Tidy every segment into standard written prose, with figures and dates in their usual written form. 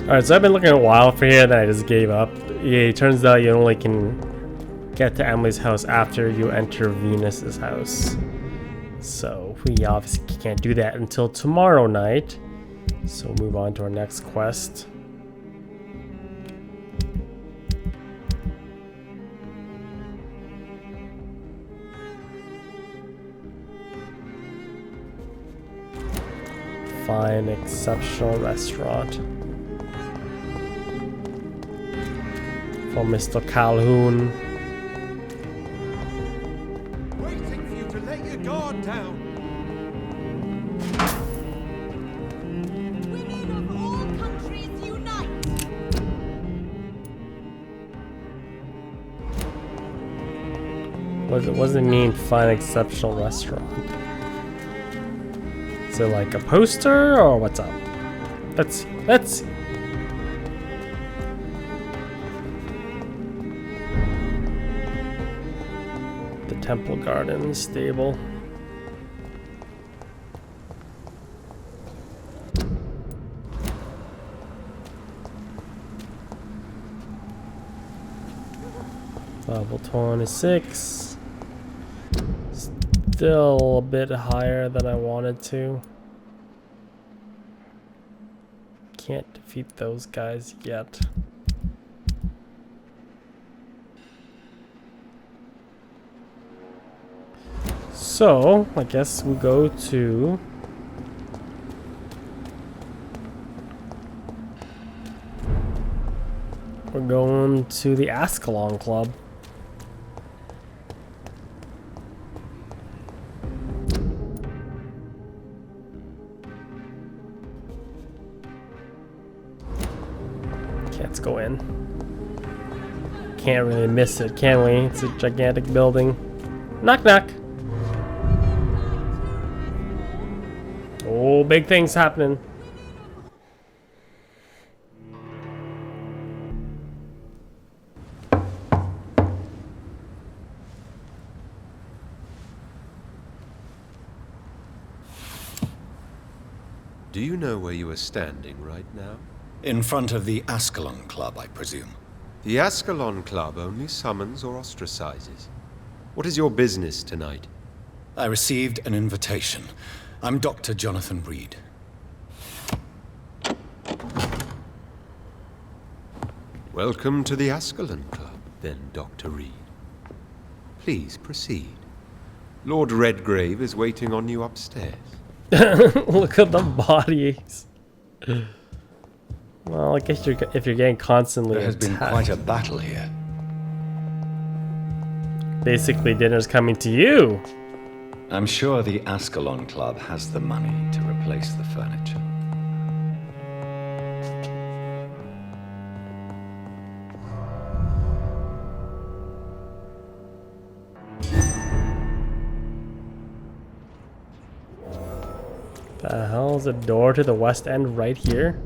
Alright, so I've been looking a while for here, then I just gave up. Yeah, it turns out you only can get to Emily's house after you enter Venus's house. So we obviously can't do that until tomorrow night. So we'll move on to our next quest. Find exceptional restaurant for Mr. Calhoun. Waiting for you to let your guard down. Women of all countries unite! What does it mean, find exceptional restaurant? Is it like a poster or what's up? Let's see. The Temple Garden stable. Level 26. Still a bit higher than I wanted to. Can't defeat those guys yet. So, I guess we go to... We're going to the Ascalon Club. Let's go in. Can't really miss it, can we? It's a gigantic building. Knock knock. Oh, big things happening. Do you know where you are standing right now? In front of the Ascalon Club, I presume. The Ascalon Club only summons or ostracizes. What is your business tonight? I received an invitation. I'm Dr. Jonathan Reid. Welcome to the Ascalon Club, then, Dr. Reid. Please proceed. Lord Redgrave is waiting on you upstairs. Look at the bodies. Well, I guess if you're getting constantly There has been attacked. quite a battle here. Basically, dinner's coming to you. I'm sure the Ascalon Club has the money to replace the furniture. The hell's a door to the west end right here?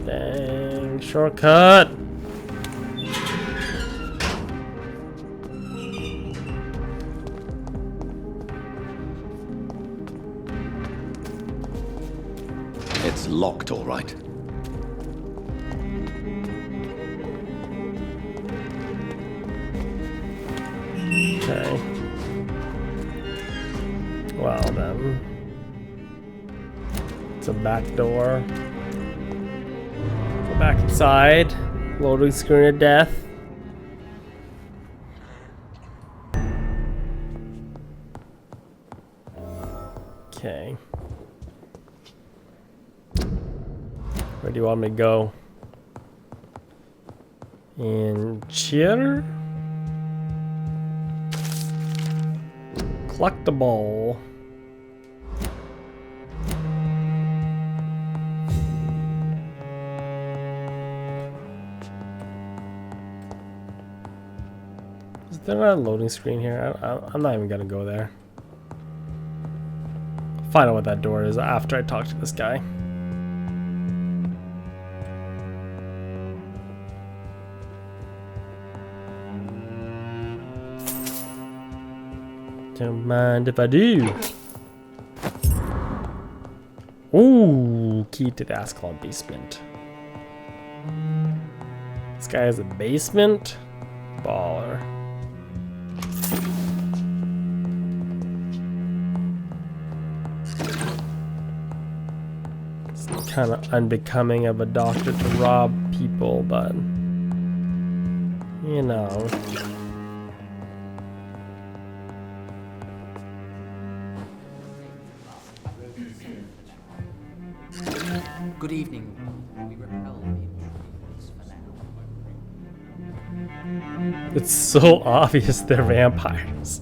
Dang, shortcut! It's locked, all right. Okay. Well then. It's a back door. Go back inside. Loading screen of death. Okay. Where do you want me to go? In cheer? Collect the ball. Is there not a loading screen here? I'm not even gonna go there. Find out what that door is after I talk to this guy. Don't mind if I do. Ooh, key to the Ascalon basement. This guy has a basement? Baller. It's kind of unbecoming of a doctor to rob people, but you know. Good evening. We repel the intruders for now. It's so obvious they're vampires.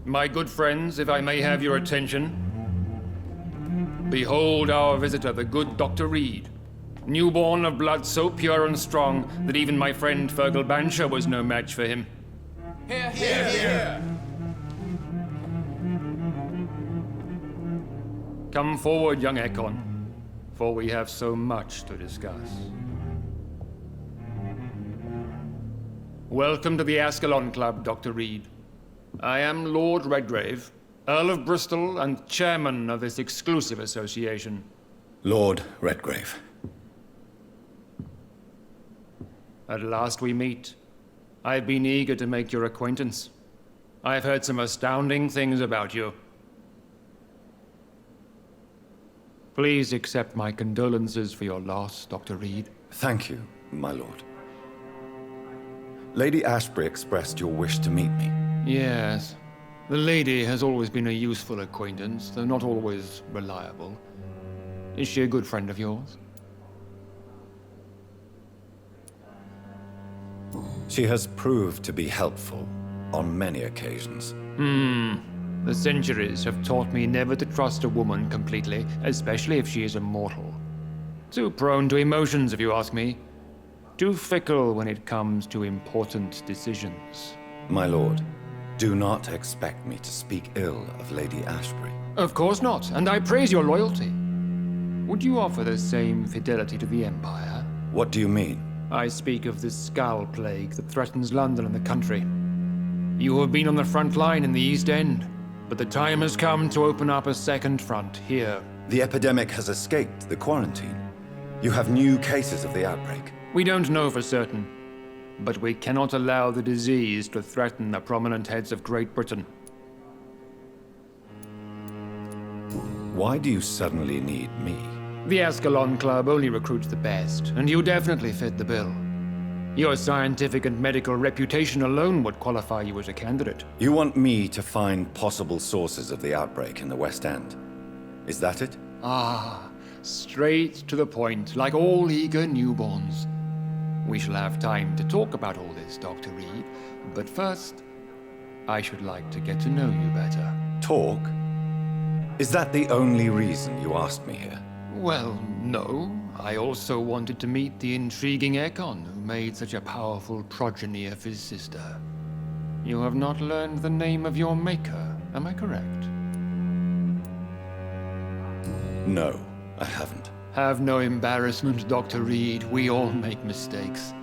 My good friends, if I may have your attention. Behold our visitor, the good Dr. Reid. Newborn of blood so pure and strong that even my friend Fergal Bansher was no match for him. Here, here, here! Come forward, young Ekon, for we have so much to discuss. Welcome to the Ascalon Club, Dr. Reid. I am Lord Redgrave, Earl of Bristol and chairman of this exclusive association. Lord Redgrave. At last we meet. I've been eager to make your acquaintance. I've heard some astounding things about you. Please accept my condolences for your loss, Dr. Reid. Thank you, my lord. Lady Ashbury expressed your wish to meet me. Yes. The lady has always been a useful acquaintance, though not always reliable. Is she a good friend of yours? She has proved to be helpful on many occasions. The centuries have taught me never to trust a woman completely, especially if she is a mortal. Too prone to emotions, if you ask me. Too fickle when it comes to important decisions. My lord, do not expect me to speak ill of Lady Ashbury. Of course not, and I praise your loyalty. Would you offer the same fidelity to the Empire? What do you mean? I speak of the Skull Plague that threatens London and the country. You have been on the front line in the East End, but the time has come to open up a second front here. The epidemic has escaped the quarantine. You have new cases of the outbreak. We don't know for certain, but we cannot allow the disease to threaten the prominent heads of Great Britain. Why do you suddenly need me? The Ascalon Club only recruits the best, and you definitely fit the bill. Your scientific and medical reputation alone would qualify you as a candidate. You want me to find possible sources of the outbreak in the West End. Is that it? Ah, straight to the point, like all eager newborns. We shall have time to talk about all this, Dr. Reid, but first, I should like to get to know you better. Talk? Is that the only reason you asked me here? Well, no. I also wanted to meet the intriguing Ekon, who made such a powerful progeny of his sister. You have not learned the name of your maker, am I correct? No, I haven't. Have no embarrassment, Dr. Reid. We all make mistakes.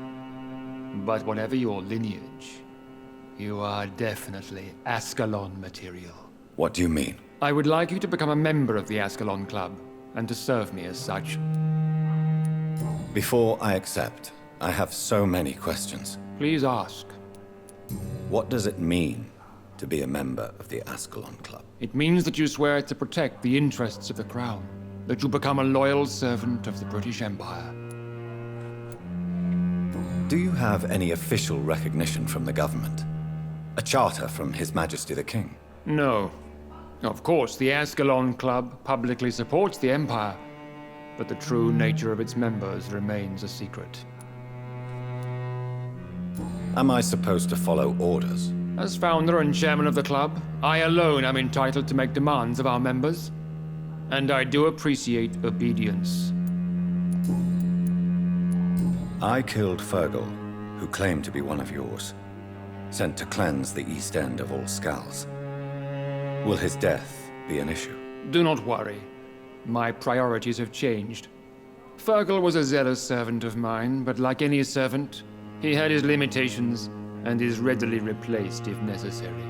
But whatever your lineage, you are definitely Ascalon material. What do you mean? I would like you to become a member of the Ascalon Club, and to serve me as such. Before I accept, I have so many questions. Please ask. What does it mean to be a member of the Ascalon Club? It means that you swear to protect the interests of the Crown, that you become a loyal servant of the British Empire. Do you have any official recognition from the government? A charter from His Majesty the King? No. Of course, the Ascalon Club publicly supports the Empire, but the true nature of its members remains a secret. Am I supposed to follow orders? As founder and chairman of the club, I alone am entitled to make demands of our members, and I do appreciate obedience. I killed Fergal, who claimed to be one of yours, sent to cleanse the East End of all skulls. Will his death be an issue? Do not worry. My priorities have changed. Fergal was a zealous servant of mine, but like any servant, he had his limitations, and is readily replaced if necessary.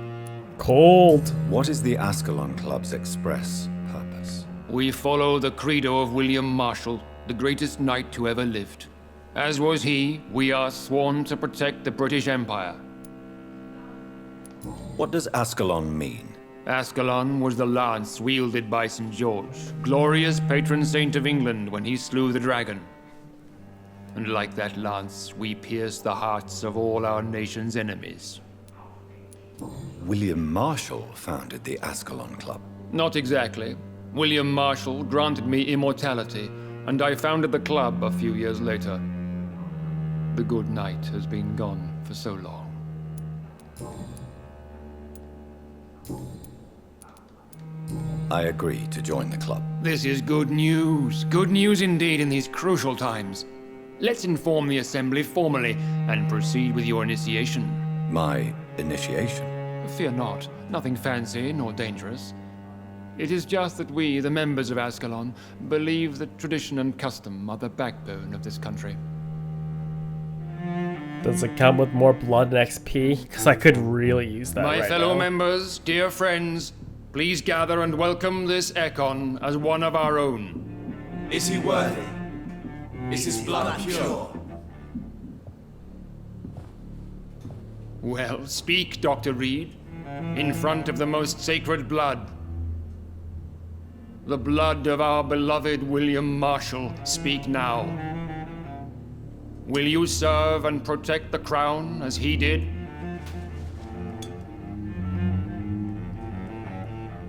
Cold. What is the Ascalon Club's express purpose? We follow the credo of William Marshall, the greatest knight who ever lived. As was he, we are sworn to protect the British Empire. What does Ascalon mean? Ascalon was the lance wielded by St. George, glorious patron saint of England when he slew the dragon. And like that lance, we pierce the hearts of all our nation's enemies. William Marshall founded the Ascalon Club. Not exactly. William Marshall granted me immortality, and I founded the club a few years later. The good knight has been gone for so long. I agree to join the club. This is good news. Good news indeed in these crucial times. Let's inform the Assembly formally and proceed with your initiation. My initiation? Fear not. Nothing fancy nor dangerous. It is just that we, the members of Ascalon, believe that tradition and custom are the backbone of this country. Does it come with more blood and XP? Because I could really use that My right fellow now. members, dear friends, please gather and welcome this Ekon as one of our own. Is he worthy? Is his blood pure? Well, speak, Dr. Reid, in front of the most sacred blood. The blood of our beloved William Marshall, speak now. Will you serve and protect the crown as he did?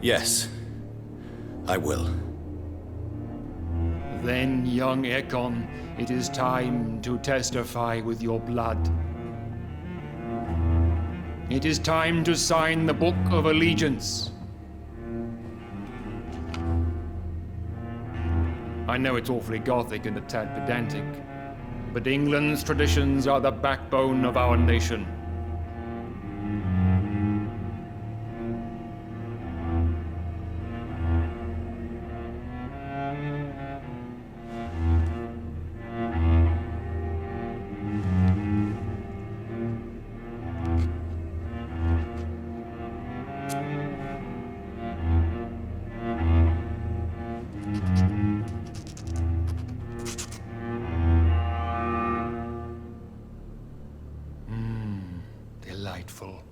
Yes, I will. Then, young Ekon, it is time to testify with your blood. It is time to sign the Book of Allegiance. I know it's awfully gothic and a tad pedantic, but England's traditions are the backbone of our nation. Delightful.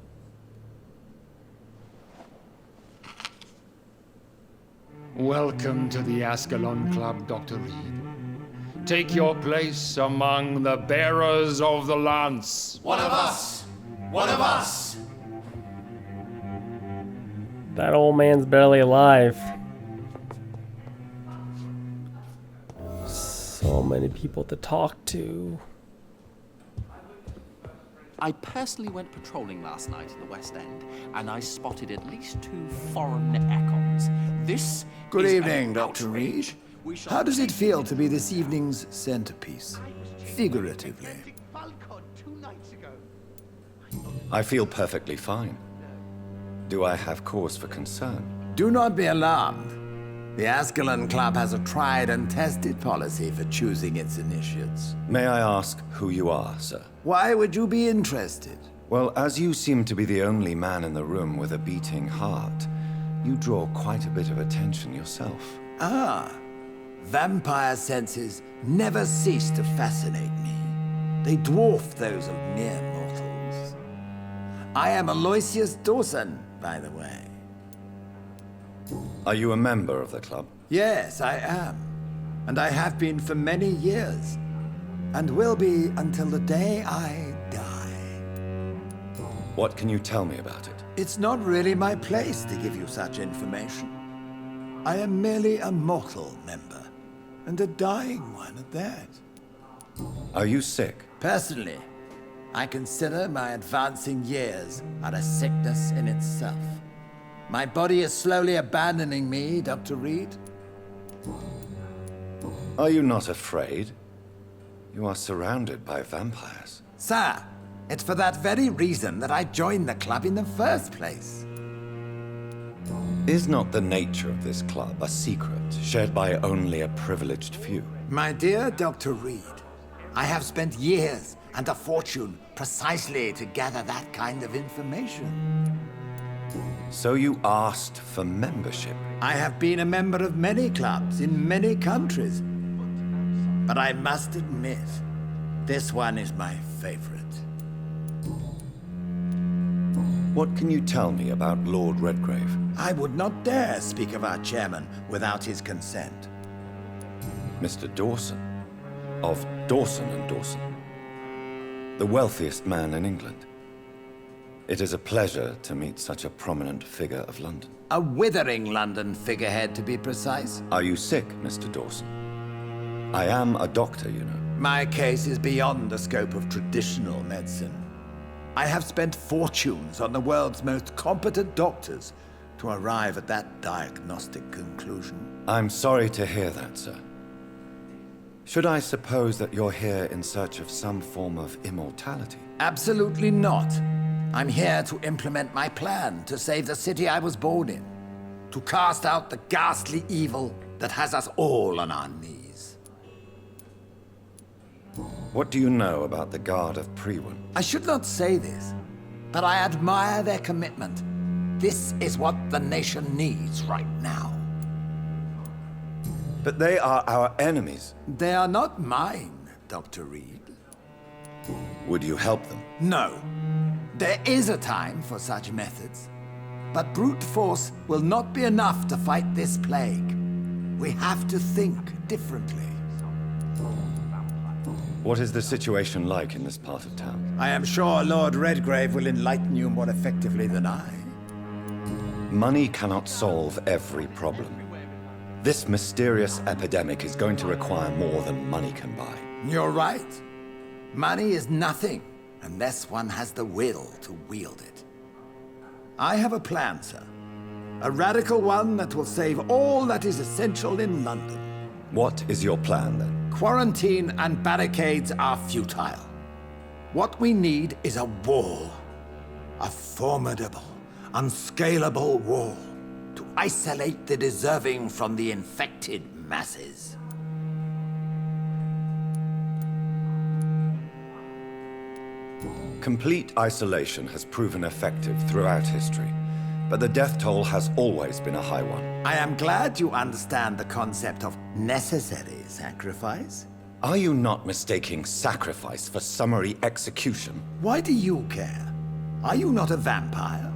Welcome to the Ascalon Club, Dr. Reid. Take your place among the bearers of the lance. One of us! One of us! That old man's barely alive. So many people to talk to. I personally went patrolling last night in the West End, and I spotted at least 2 foreign Ekons. This Good is evening, an Dr. Reid. outrage. We shall How does it feel to be this evening's centerpiece? Figuratively. I feel perfectly fine. Do I have cause for concern? Do not be alarmed. The Ascalon Club has a tried and tested policy for choosing its initiates. May I ask who you are, sir? Why would you be interested? Well, as you seem to be the only man in the room with a beating heart, you draw quite a bit of attention yourself. Ah, vampire senses never cease to fascinate me. They dwarf those of mere mortals. I am Aloysius Dawson, by the way. Are you a member of the club? Yes, I am. And I have been for many years. And will be until the day I die. What can you tell me about it? It's not really my place to give you such information. I am merely a mortal member, and a dying one at that. Are you sick? Personally, I consider my advancing years are a sickness in itself. My body is slowly abandoning me, Dr. Reid. Are you not afraid? You are surrounded by vampires. Sir, it's for that very reason that I joined the club in the first place. Is not the nature of this club a secret shared by only a privileged few? My dear Dr. Reid, I have spent years and a fortune precisely to gather that kind of information. So you asked for membership? I have been a member of many clubs in many countries, but I must admit, this one is my favorite. What can you tell me about Lord Redgrave? I would not dare speak of our chairman without his consent. Mr. Dawson, of Dawson and Dawson, the wealthiest man in England. It is a pleasure to meet such a prominent figure of London. A withering London figurehead, to be precise. Are you sick, Mr. Dawson? I am a doctor, you know. My case is beyond the scope of traditional medicine. I have spent fortunes on the world's most competent doctors to arrive at that diagnostic conclusion. I'm sorry to hear that, sir. Should I suppose that you're here in search of some form of immortality? Absolutely not. I'm here to implement my plan to save the city I was born in, to cast out the ghastly evil that has us all on our knees. What do you know about the Guard of Prewin? I should not say this, but I admire their commitment. This is what the nation needs right now. But they are our enemies. They are not mine, Dr. Reid. Would you help them? No. There is a time for such methods. But brute force will not be enough to fight this plague. We have to think differently. What is the situation like in this part of town? I am sure Lord Redgrave will enlighten you more effectively than I. Money cannot solve every problem. This mysterious epidemic is going to require more than money can buy. You're right. Money is nothing unless one has the will to wield it. I have a plan, sir. A radical one that will save all that is essential in London. What is your plan, then? Quarantine and barricades are futile. What we need is a wall. A formidable, unscalable wall to isolate the deserving from the infected masses. Complete isolation has proven effective throughout history, but the death toll has always been a high one. I am glad you understand the concept of necessary sacrifice. Are you not mistaking sacrifice for summary execution? Why do you care? Are you not a vampire?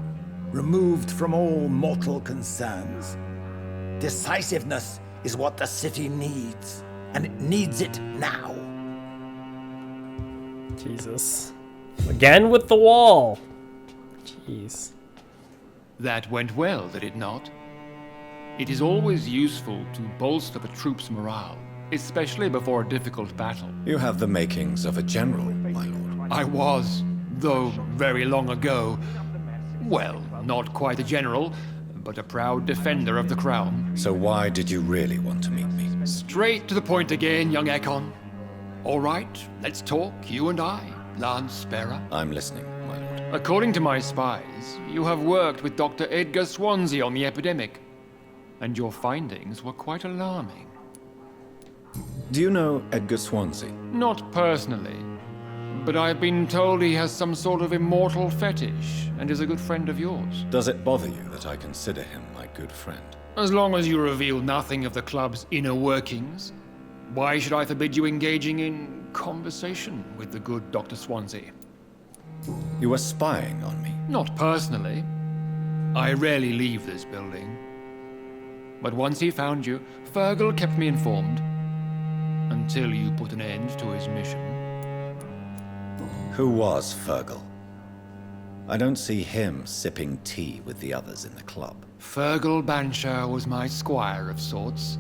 Removed from all mortal concerns? Decisiveness is what the city needs, and it needs it now. Jesus. Again with the wall. Jeez. That went well, did it not? It is always useful to bolster the troops' morale, especially before a difficult battle. You have the makings of a general, my lord. I was, though very long ago. Well, not quite a general, but a proud defender of the crown. So why did you really want to meet me? Straight to the point again, young Ekon. All right, let's talk, you and I, Lance Sparrow. I'm listening, my lord. According to my spies, you have worked with Dr. Edgar Swansea on the epidemic, and your findings were quite alarming. Do you know Edgar Swansea? Not personally, but I've been told he has some sort of immortal fetish and is a good friend of yours. Does it bother you that I consider him my good friend? As long as you reveal nothing of the club's inner workings, why should I forbid you engaging in conversation with the good Dr. Swansea? You were spying on me? Not personally. I rarely leave this building. But once he found you, Fergal kept me informed. Until you put an end to his mission. Who was Fergal? I don't see him sipping tea with the others in the club. Fergal Banshire was my squire of sorts.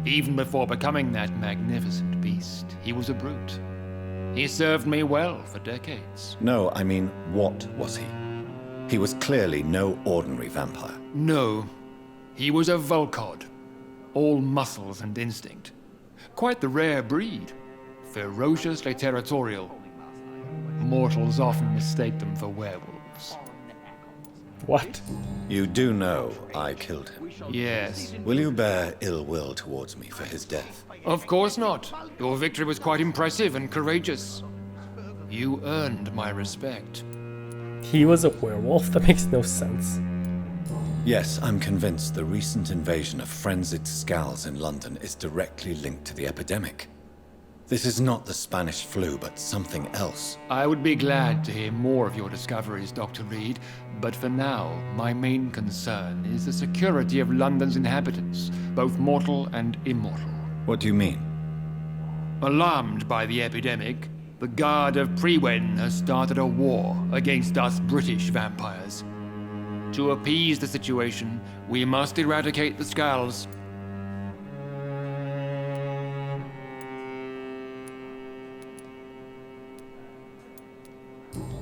Even before becoming that magnificent beast, he was a brute. He served me well for decades. No, I mean, what was he? He was clearly no ordinary vampire. No, he was a Volcod. All muscles and instinct. Quite the rare breed. Ferociously territorial. Mortals often mistake them for werewolves. What? You do know I killed him. Yes. Will you bear ill will towards me for his death? Of course not. Your victory was quite impressive and courageous. You earned my respect. He was a werewolf? That makes no sense. Yes, I'm convinced the recent invasion of frenzied Scals in London is directly linked to the epidemic. This is not the Spanish flu, but something else. I would be glad to hear more of your discoveries, Dr. Reid, but for now, my main concern is the security of London's inhabitants, both mortal and immortal. What do you mean? Alarmed by the epidemic, the Guard of Prewen has started a war against us British vampires. To appease the situation, we must eradicate the Scals.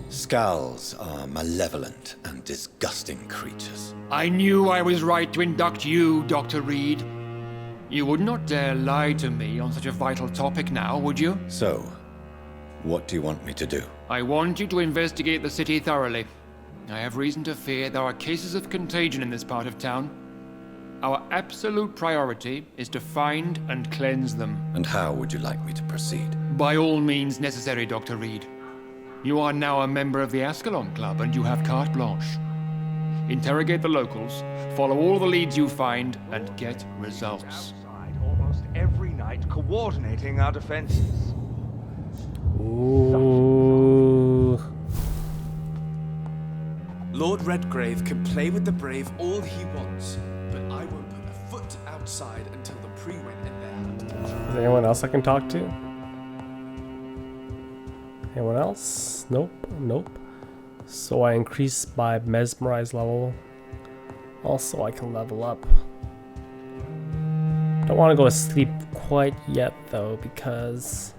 Scals are malevolent and disgusting creatures. I knew I was right to induct you, Dr. Reid. You would not dare lie to me on such a vital topic now, would you? So, what do you want me to do? I want you to investigate the city thoroughly. I have reason to fear there are cases of contagion in this part of town. Our absolute priority is to find and cleanse them. And how would you like me to proceed? By all means necessary, Dr. Reid. You are now a member of the Ascalon Club and you have carte blanche. Interrogate the locals, follow all the leads you find, and get results. Outside almost every night, coordinating our defenses. Ooh. Lord Redgrave can play with the brave all he wants, but I won't put a foot outside until the pre-win in there. Is there anyone else I can talk to? Anyone else? Nope, nope. So I increase my mesmerize level. Also, I can level up. Don't want to go to sleep quite yet though, because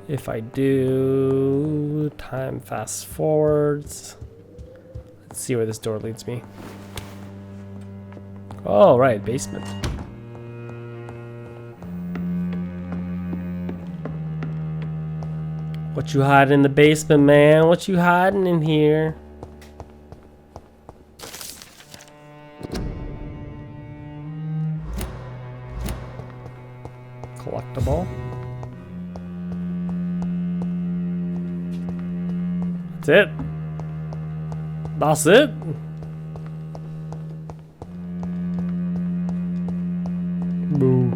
if I do, time fast forwards. Let's see where this door leads me. Oh, right, basement. What you hiding in the basement, man? What you hiding in here? Collectible. That's it. That's it. Boo.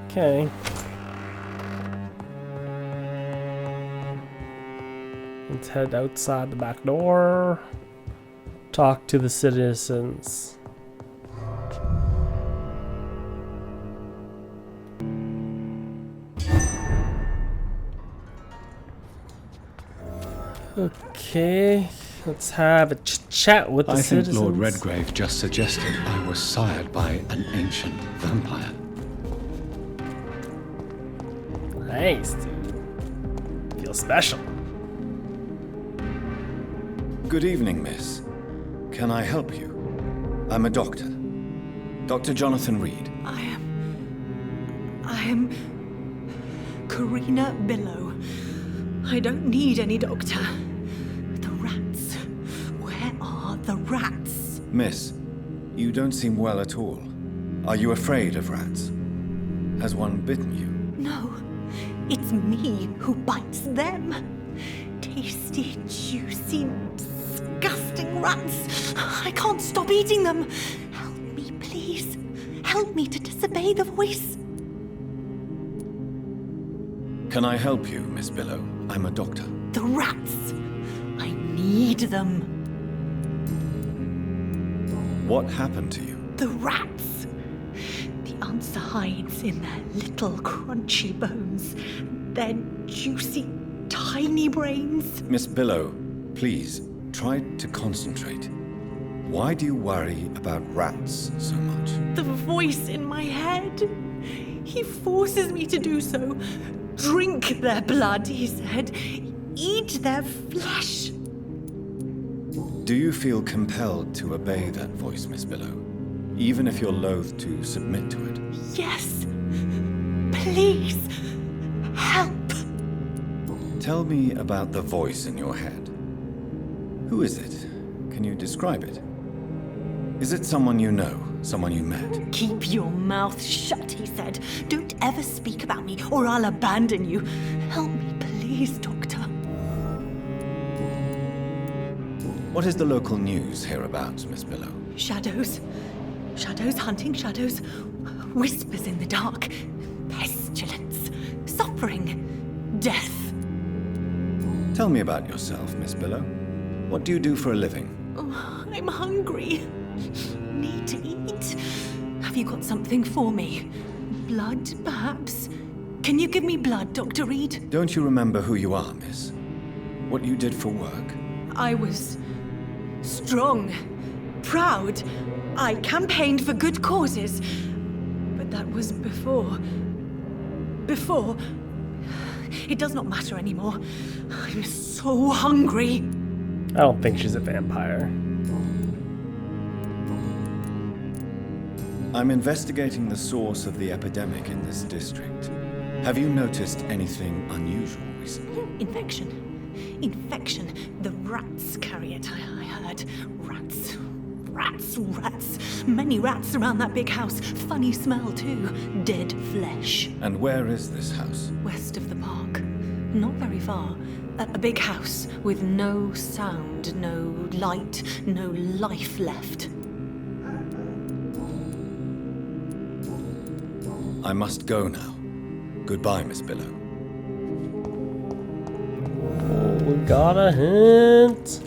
Okay. Let's head outside the back door. Talk to the citizens. Okay, let's have a chat with the citizens. I think Lord Redgrave just suggested I was sired by an ancient vampire. Nice, dude. Feel special. Good evening, miss. Can I help you? I'm a doctor. Dr. Jonathan Reid. I am Carina Billow. I don't need any doctor. The rats. Where are the rats? Miss, you don't seem well at all. Are you afraid of rats? Has one bitten you? No, it's me who bites them. Tasty, juicy, disgusting rats. I can't stop eating them. Help me, please. Help me to disobey the voice. Can I help you, Miss Billow? I'm a doctor. The rats. I need them. What happened to you? The rats. The answer hides in their little crunchy bones. Their juicy, tiny brains. Miss Billow, please, try to concentrate. Why do you worry about rats so much? The voice in my head. He forces me to do so. Drink their blood, he said. Eat their flesh. Do you feel compelled to obey that voice, Miss Billow? Even if you're loath to submit to it? Yes. Please. Help. Tell me about the voice in your head. Who is it? Can you describe it? Is it someone you know? Someone you met? Keep your mouth shut, he said. Don't ever speak about me, or I'll abandon you. Help me, please, Doctor. What is the local news hereabouts, Miss Billow? Shadows. Shadows hunting shadows. Whispers in the dark. Pestilence. Suffering. Death. Tell me about yourself, Miss Billow. What do you do for a living? Oh, I'm hungry. Need to eat. Have you got something for me? Blood, perhaps? Can you give me blood, Dr. Reid? Don't you remember who you are, miss? What you did for work? I was strong, proud. I campaigned for good causes. But that was before. Before. It does not matter anymore. I'm so hungry. I don't think she's a vampire. I'm investigating the source of the epidemic in this district. Have you noticed anything unusual recently? Infection. Infection. The rats carry it, I heard. Rats. Rats, rats. Many rats around that big house. Funny smell, too. Dead flesh. And where is this house? West of the park. Not very far. A big house with no sound, no light, no life left. I must go now. Goodbye, Miss Billow. Oh, we got a hint.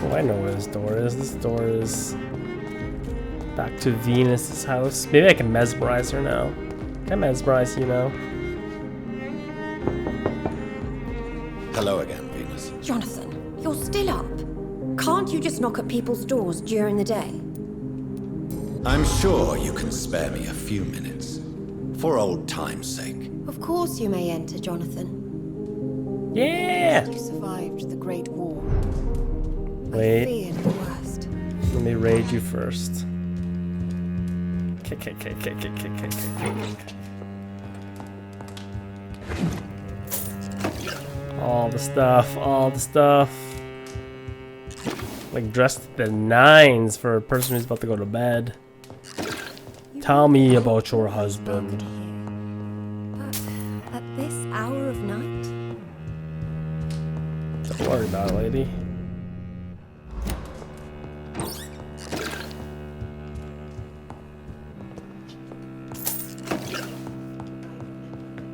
Oh, I know where this door is. This door is back to Venus's house. Maybe I can mesmerize her now. Can I mesmerize you now? Hello again, Venus. Jonathan, you're still up. Can't you just knock at people's doors during the day? I'm sure you can spare me a few minutes. For old time's sake. Of course you may enter, Jonathan. Yeah! You survived the Great War. Wait. I feared the worst. Let me raid you first. All the stuff, all the stuff. Like dressed to the nines for a person who's about to go to bed. Tell me about your husband. But at this hour of night? Don't worry about it, lady.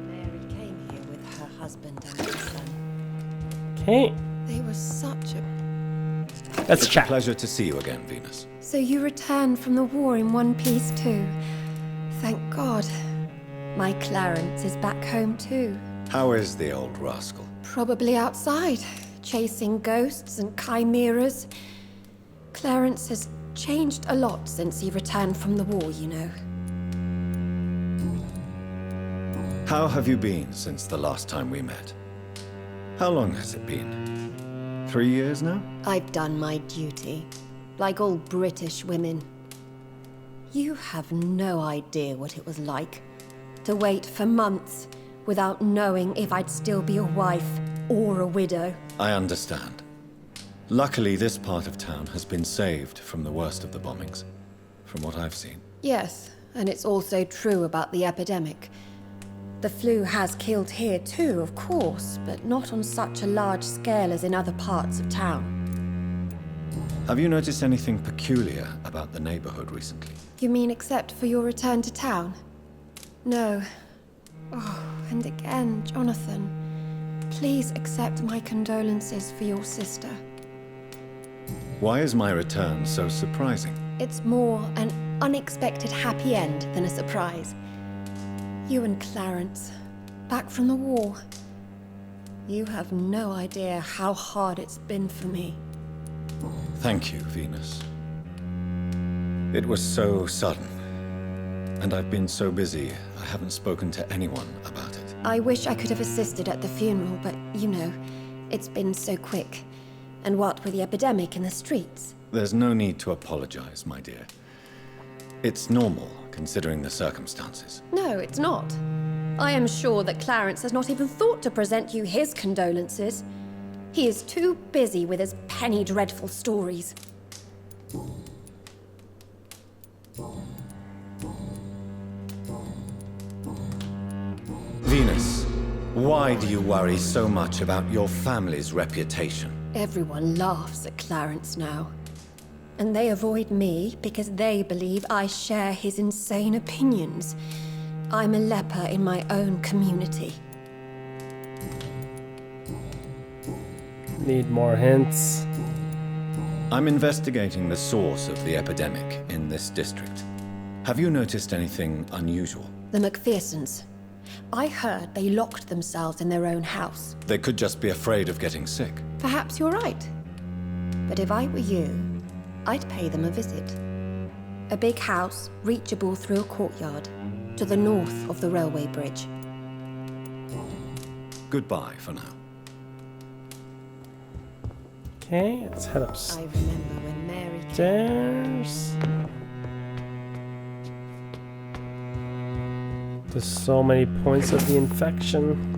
Mary came here with her husband and her son. Okay. They were such a... Let's It's a chat. pleasure to see you again, Venus. So you returned from the war in one piece too. Thank God. My Clarence is back home too. How is the old rascal? Probably outside, chasing ghosts and chimeras. Clarence has changed a lot since he returned from the war, you know. How have you been since the last time we met? How long has it been? 3 years now? I've done my duty, like all British women. You have no idea what it was like to wait for months without knowing if I'd still be a wife or a widow. I understand. Luckily, this part of town has been saved from the worst of the bombings, from what I've seen. Yes, and it's also true about the epidemic. The flu has killed here too, of course, but not on such a large scale as in other parts of town. Have you noticed anything peculiar about the neighborhood recently? You mean except for your return to town? No. Oh, and again, Jonathan, please accept my condolences for your sister. Why is my return so surprising? It's more an unexpected happy end than a surprise. You and Clarence, back from the war. You have no idea how hard it's been for me. Thank you, Venus. It was so sudden. And I've been so busy, I haven't spoken to anyone about it. I wish I could have assisted at the funeral, but you know, it's been so quick. And what with the epidemic in the streets? There's no need to apologize, my dear. It's normal, considering the circumstances. No, it's not. I am sure that Clarence has not even thought to present you his condolences. He is too busy with his penny dreadful stories. Venus, why do you worry so much about your family's reputation? Everyone laughs at Clarence now. And they avoid me because they believe I share his insane opinions. I'm a leper in my own community. Need more hints. I'm investigating the source of the epidemic in this district. Have you noticed anything unusual? The McPhersons. I heard they locked themselves in their own house. They could just be afraid of getting sick. Perhaps you're right. But if I were you, I'd pay them a visit. A big house, reachable through a courtyard, to the north of the railway bridge. Goodbye for now. Okay, let's head up I remember when Mary came. stairs. There's so many points of the infection.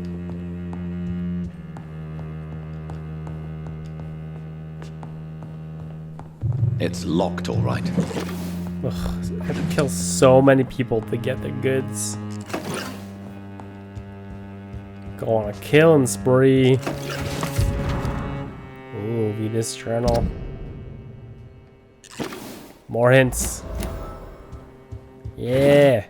It's locked, all right. Ugh, I had to kill so many people to get the goods. Go on a killing spree. Ooh, Venus Journal. More hints. Yeah.